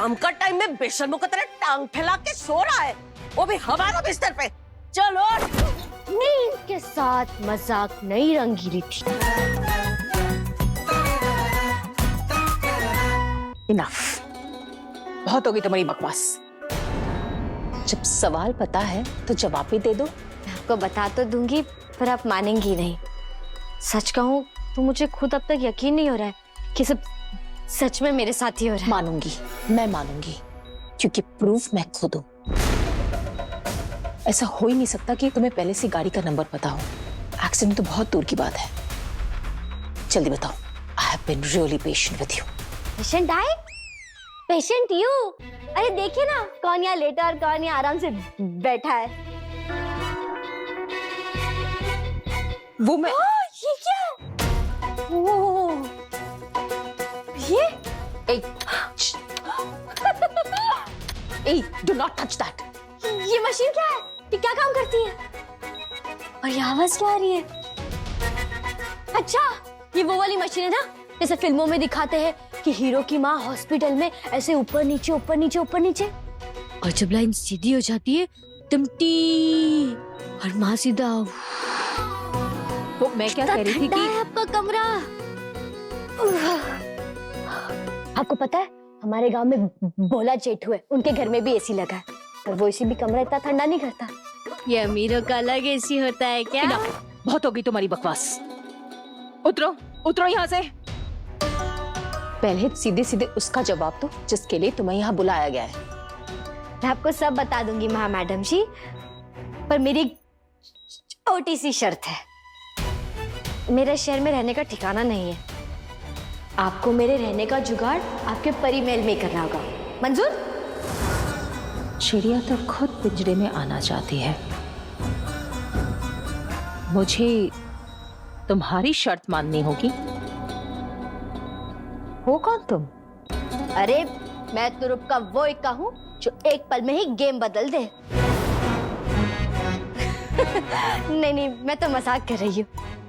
काम का टाइम में बेशर्मों की तरह टांग फैला के सो रहा है, वो भी हमारा बिस्तर पे। चलो। नींद के साथ मजाक नहीं रंगीली थी। इनफ, बहुत होगी तुम्हारी बकवास। जब सवाल पता है तो जवाब भी दे दो। मैं आपको बता तो दूंगी पर आप मानेंगी नहीं। सच कहूँ तो मुझे खुद अब तक यकीन नहीं हो रहा है कि सब सच में मेरे साथ ही हो रहा है। मानूंगी, मैं मानूंगी, क्योंकि प्रूफ मैं खुद हूं। ऐसा हो ही नहीं सकता कि तुम्हें पहले से गाड़ी का नंबर पता हो। एक्सीडेंट तो बहुत दूर की बात है। जल्दी बताओ। I have been really patient with you. Patient I? Patient you? अरे देखिए ना, कौन यहाँ लेटा और कौन यहाँ आराम से बैठा है। वो मैं। ये क्या है? ओह, ये? Hey, do not touch that. ये मशीन क्या है? ये क्या काम करती है? और ये आवाज क्या आ रही है? अच्छा, ये वो वाली मशीन है ना, जैसे फिल्मों में दिखाते हैं कि हीरो की माँ हॉस्पिटल में ऐसे ऊपर नीचे ऊपर नीचे ऊपर नीचे, और जब लाइन सीधी हो जाती है टिमटी और माँ सीधा। तो मैं क्या कह रही थी कि आपका कमरा। आपको पता है हमारे गांव में भोला जेठू है, उनके घर में भी एसी लगा है, और वो एसी भी कमरा इतना ठंडा नहीं करता। ये अमीरों का अलग एसी होता है क्या? बहुत होगी तुम्हारी बकवास। उतरो, उतरो यहाँ से। पहले सीधे सीधे उसका जवाब दो जिसके लिए तुम्हें यहाँ बुलाया गया है। मैं आपको सब बता दूंगी महा मैडम जी, पर मेरी छोटी सी शर्त है। मेरे शहर में रहने का ठिकाना नहीं है। आपको मेरे रहने का जुगाड़ आपके परी महल में करना होगा। मंजूर? चिड़िया तो खुद पिंजरे में आना चाहती है। मुझे तुम्हारी शर्त माननी होगी। हो कौन तुम? अरे मैं तुरुप का वो इक्का हूँ जो एक पल में ही गेम बदल दे। नहीं नहीं, मैं तो मजाक कर रही हूँ।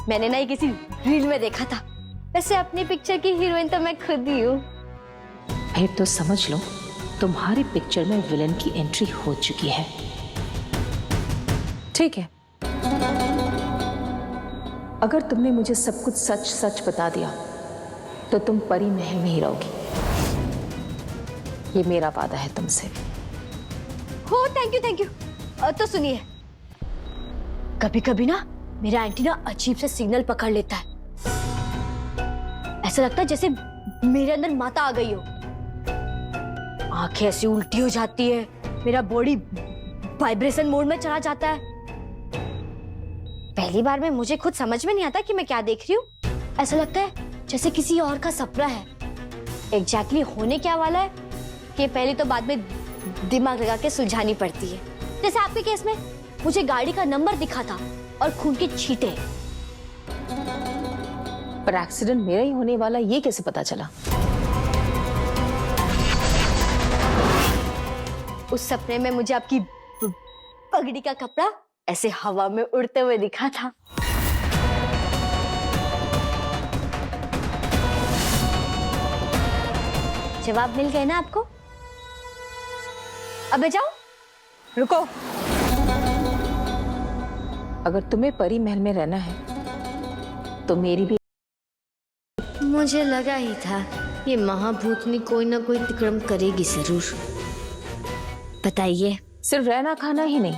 मैंने ना ये किसी रील में देखा था। वैसे अपनी पिक्चर की हीरोइन तो मैं खुद ही हूँ। फिर तो समझ लो तुम्हारी पिक्चर में विलन की एंट्री हो चुकी है। ठीक है, अगर तुमने मुझे सब कुछ सच सच बता दिया तो तुम परी महल में ही रहोगी। ये मेरा वादा है तुमसे। हो, थैंक यू थैंक यू। तो सुनिए, कभी कभी ना मेरा एंटीना अजीब से सिग्नल पकड़ लेता है। ऐसा लगता है जैसे मेरे अंदर माता आ गई हो। आंखें ऐसी उल्टी हो जाती है, मेरा बॉडी वाइब्रेशन मोड में चला जाता है। पहली बार में मुझे खुद समझ में नहीं आता कि मैं क्या देख रही हूँ। ऐसा लगता है जैसे किसी और का सपना है। एग्जैक्टली होने क्या वाला है कि पहले तो बाद में दिमाग लगा के सुलझानी पड़ती है। जैसे आपके केस में मुझे गाड़ी का नंबर दिखा था और खून के छींटे। पर एक्सीडेंट मेरा ही होने वाला ये कैसे पता चला? उस सपने में मुझे आपकी पगड़ी का कपड़ा ऐसे हवा में उड़ते हुए दिखा था। जवाब मिल गए ना आपको? अब जाओ। रुको, अगर तुम्हें परी महल में रहना है तो मेरी भी। मुझे लगा ही था ये महाभूतनी कोई ना कोई तिक्रम करेगी जरूर। बताइए। सिर्फ रहना खाना ही नहीं,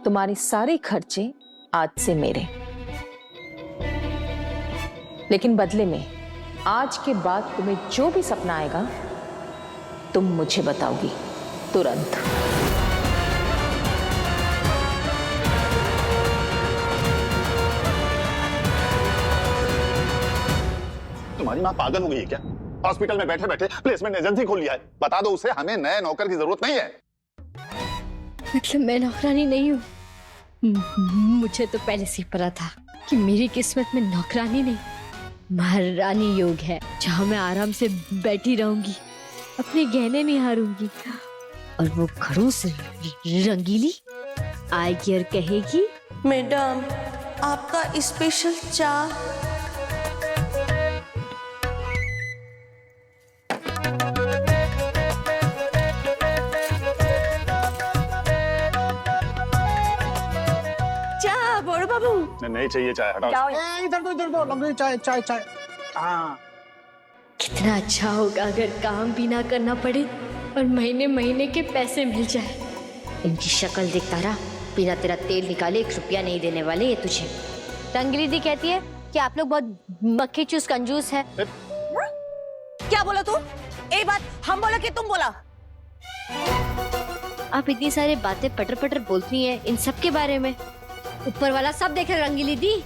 तुम्हारे सारे खर्चे आज से मेरे। लेकिन बदले में आज के बाद तुम्हें जो भी सपना आएगा तुम मुझे बताओगी तुरंत। तुम्हारी माँ पागल हो गई है क्या? हॉस्पिटल में बैठे बैठे प्लेसमेंट एजेंसी खोल लिया है। बता दो उसे हमें नए नौकर की जरूरत नहीं है। मतलब मैं नौकरानी नहीं हूँ। मुझे तो पहले से ही पता था कि मेरी किस्मत में नौकरानी नहीं महारानी योग है, जहाँ मैं आराम से बैठी रहूंगी, अपने गहने निहारूंगी और वो घरों से रंगीली आएगी और कहेगी, मैडम आपका स्पेशल चाय। नहीं चाहिए चाय, हटाओ। इधर दो लंबी चाय चाय चाय। हाँ कितना अच्छा होगा अगर काम भी ना करना पड़े और महीने महीने के पैसे मिल जाए। इनकी शक्ल देख तारा, बिना तेरा तेल निकाले 1 रुपया नहीं देने वाले ये तुझे। रंगीली दी कहती है कि आप लोग बहुत मक्खी चूस कंजूस है। क्या बोला तू? एक बात हम बोला कि तुम बोला? आप इतनी सारी बातें पटर पटर बोलती हैं इन सब के बारे में। ऊपर वाला सब देख रहे रंगीली दी।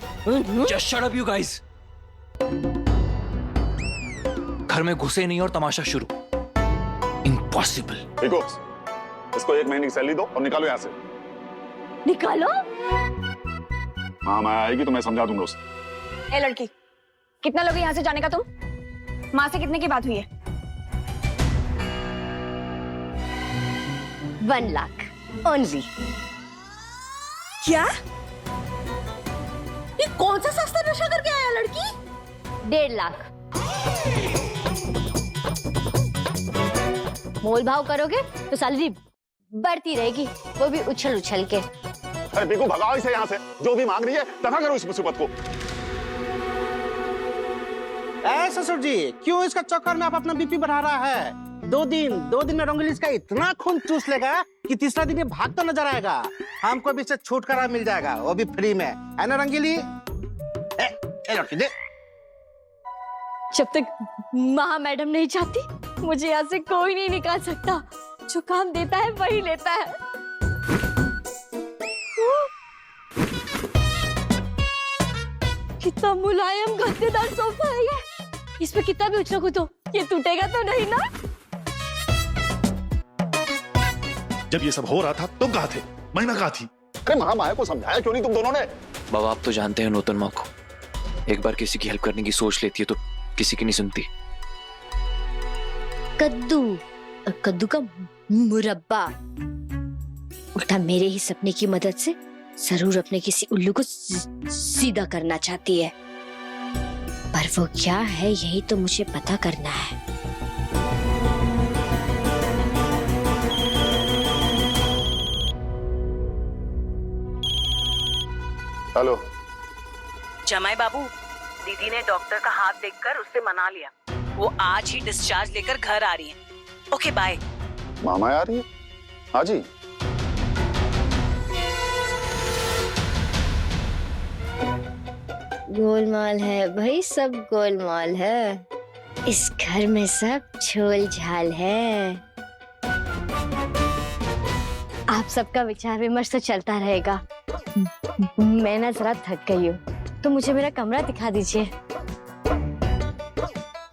Just shut up you guys. घर में घुसे नहीं और तमाशा शुरू। Impossible. देखो, इसको 1 महीने की सैलरी दो और निकालो यहाँ से। निकालो? हाँ, मैं आएगी तो मैं समझा दूंगा उसे। ए लड़की, कितना लोगे यहाँ से जाने का तुम? माँ से कितने की बात हुई है? 1 लाख ओनली। क्या? ये कौन सा सस्ता नशा करके आया लड़की? 1.5 लाख। मोल भाव करोगे तो सैलरी बढ़ती रहेगी, वो भी उछल उछल के। अरे बिल्कुल भगाओ इसे यहाँ से। जो भी मांग रही है दफा करो इस मुसीबत को। ससुर जी, क्यों इसका चक्कर में आप अपना बीपी बढ़ा रहा है? 2 दिन में रंगीली इसका इतना खून चूस लेगा कि तीसरा दिन ये भागता नजर आएगा। हमको भी इससे छुटकारा मिल जाएगा, वो भी फ्री में, है ना रंगीली? लड़की दे। जब तक महा मैडम नहीं चाहती मुझे यहाँ से कोई नहीं निकाल सकता। जो काम देता है वही लेता है। कितना मुलायम गद्देदार सोफा है ये। इस पे कितना भी उछलो कूदो ये टूटेगा तो नहीं ना? जब ये सब हो रहा था तुम कहाँ थे? महिमा कहाँ थी? अरे महामाया को समझाया क्यों नहीं तुम दोनों ने? बाबा आप तो जानते हैं नूतन माँ को, एक बार किसी की हेल्प करने की सोच लेती है तो किसी की नहीं सुनती। कद्दू का मुरब्बा उल्टा मेरे ही सपने की मदद से जरूर अपने किसी उल्लू को सीधा करना चाहती है, पर वो क्या है यही तो मुझे पता करना है। हेलो जमाई बाबू, दीदी ने डॉक्टर का हाथ देखकर उससे मना लिया। वो आज ही डिस्चार्ज लेकर घर आ रही है। Okay bye. मामा आ रही है? हाँ जी। गोलमाल है भाई, सब गोलमाल है। इस घर में सब झोल झाल है। आप सबका विचार विमर्श तो चलता रहेगा। मैं ना जरा थक गई हूँ, तो मुझे मेरा कमरा दिखा दीजिए।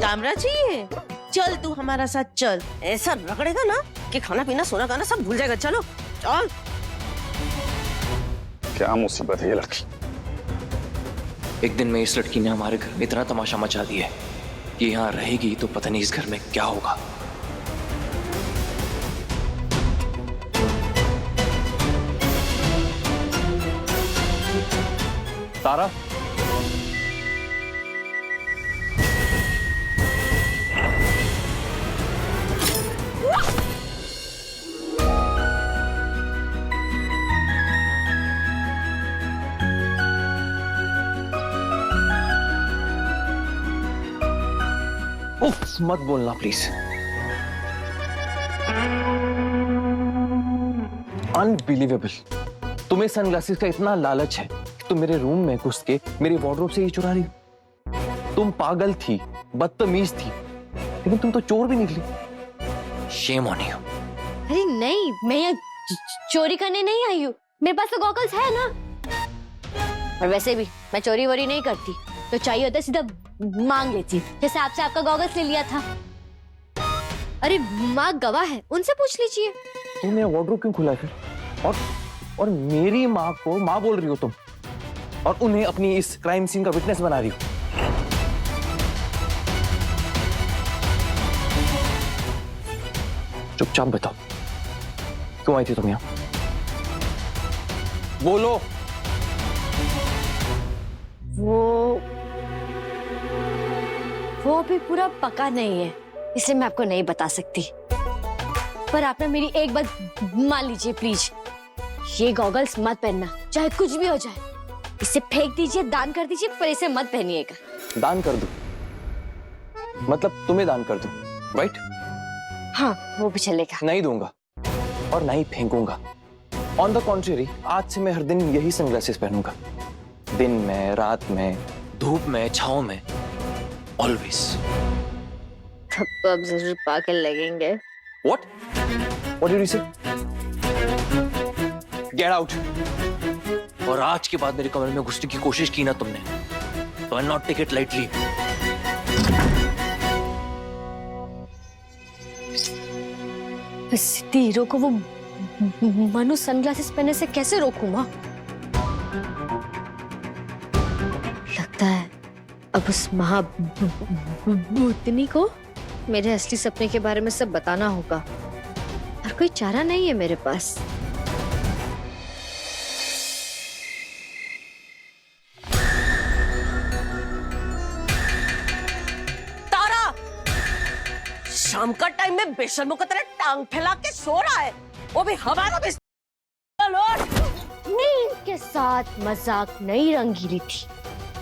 कमरा चाहिए? चल तू हमारा साथ चल। ऐसा रगड़ेगा ना कि खाना पीना सोना गाना सब भूल जाएगा। चलो चल। क्या मुसीबत है ये लड़की। एक दिन में इस लड़की ने हमारे घर में इतना तमाशा मचा दिया है कि यहाँ रहेगी तो पता नहीं इस घर में क्या होगा। तारा, उफ, मत बोलना प्लीज। अनबिलीवेबल। तुम्हें सनग्लासेस का इतना लालच है कि तुम मेरे रूम में घुस के मेरे वार्डरोब से ही चुरा रही हो। तुम पागल थी, बदतमीज थी, लेकिन तुम तो चोर भी निकली। Shame on you. अरे नहीं, मैं यहाँ चोरी करने नहीं आई हूँ। मेरे पास तो गॉगल्स है ना। और वैसे भी मैं चोरी वोरी नहीं करती, तो चाहिए होता सीधा मांग लेती, जैसे आपसे आपका गॉगल्स ले लिया था। अरे माँ गवाह है, उनसे पूछ लीजिए। तुमने वार्डरोब क्यों खुला फिर? और मेरी माँ को माँ बोल रही हो तुम, और उन्हें अपनी इस क्राइम सीन का विटनेस बना रही हो। चुपचाप बताओ, क्यों आई थी तुम यहाँ? बोलो। वो अभी पूरा पका नहीं है, इसलिए मैं आपको नहीं बता सकती। पर आप ना मेरी एक बात मान लीजिए प्लीज, ये गॉगल्स मत पहनना, चाहे कुछ भी हो जाए। इसे फेंक दीजिए, दान कर दीजिए, पर इसे मत पहनिएगा। दान कर दूं? मतलब तुम्हें दान कर दूं, राइट? हाँ, वो भी चलेगा। नहीं दूंगा और नहीं फेंकूंगा। ऑन द कॉन्ट्रेरी, आज से मैं हर दिन यही सनग्लासेस पहनूंगा। दिन में, रात में, धूप में, छांव में, ऑलवेज। तब तो अब जरूर पागल लगेंगे। What? What did you say? Get out! और आज के बाद मेरे कमरे में घुसने की कोशिश की ना तुमने, तो I'll not take it lightly. Siddhi hero को वो मनु सनग्लासेस पहनने से कैसे रोकूं माँ? लगता है अब उस महाभूतनी को मेरे असली सपने के बारे में सब बताना होगा, और कोई चारा नहीं है मेरे पास। तारा, शाम का टाइम में बेशर्मों की तरह टांग फैला के सो रहा है, वो भी हमारा बिस्तर। नींद के साथ मजाक नहीं रंगीली थी।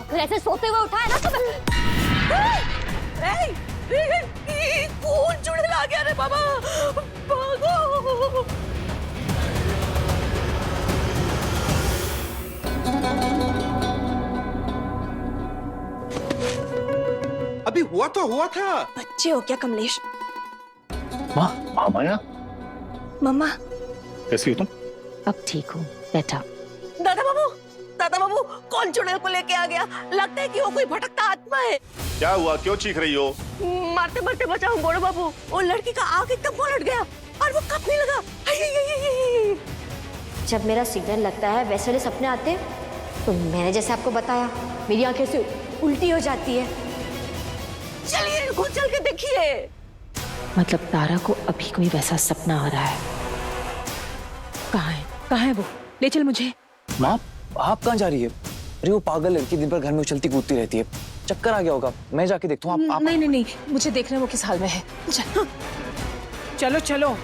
अगर ऐसे सोते हुए उठाए ना तो कौन चुड़ैल आ गया रे बाबा, भागो। अभी हुआ तो हुआ था। बच्चे हो क्या कमलेश? माँ, माया मम्मा, कैसी हो तुम? अब ठीक हूँ, बैठा। दादा बाबू, कौन चुड़ैल को लेके आ गया? लगता है कि वो कोई भटकता आत्मा है। क्या हुआ, क्यों चीख रही हो? मारते मारते बचाऊं बड़े बाबू, वो लड़की का आग एकदम पलट गया और वो कांपने लगा। जब मेरा सिग्नल लगता है वैसे वाले सपने आते हैं, तो मैंने जैसे आपको बताया, मेरी आंखें से उल्टी हो जाती है। चलिए खुद चल के देखिए। मतलब तारा को अभी कोई वैसा सपना आ रहा है। कहाँ है वो? ले चल मुझे। माँ, आप कहाँ जा रही है? अरे वो पागल लड़की दिन भर घर में उछलती कूदती रहती है, चक्कर आ गया होगा। मैं जाके देखता हूँ। आप नहीं, मुझे देखना है वो किस हाल में है। चलो चलो।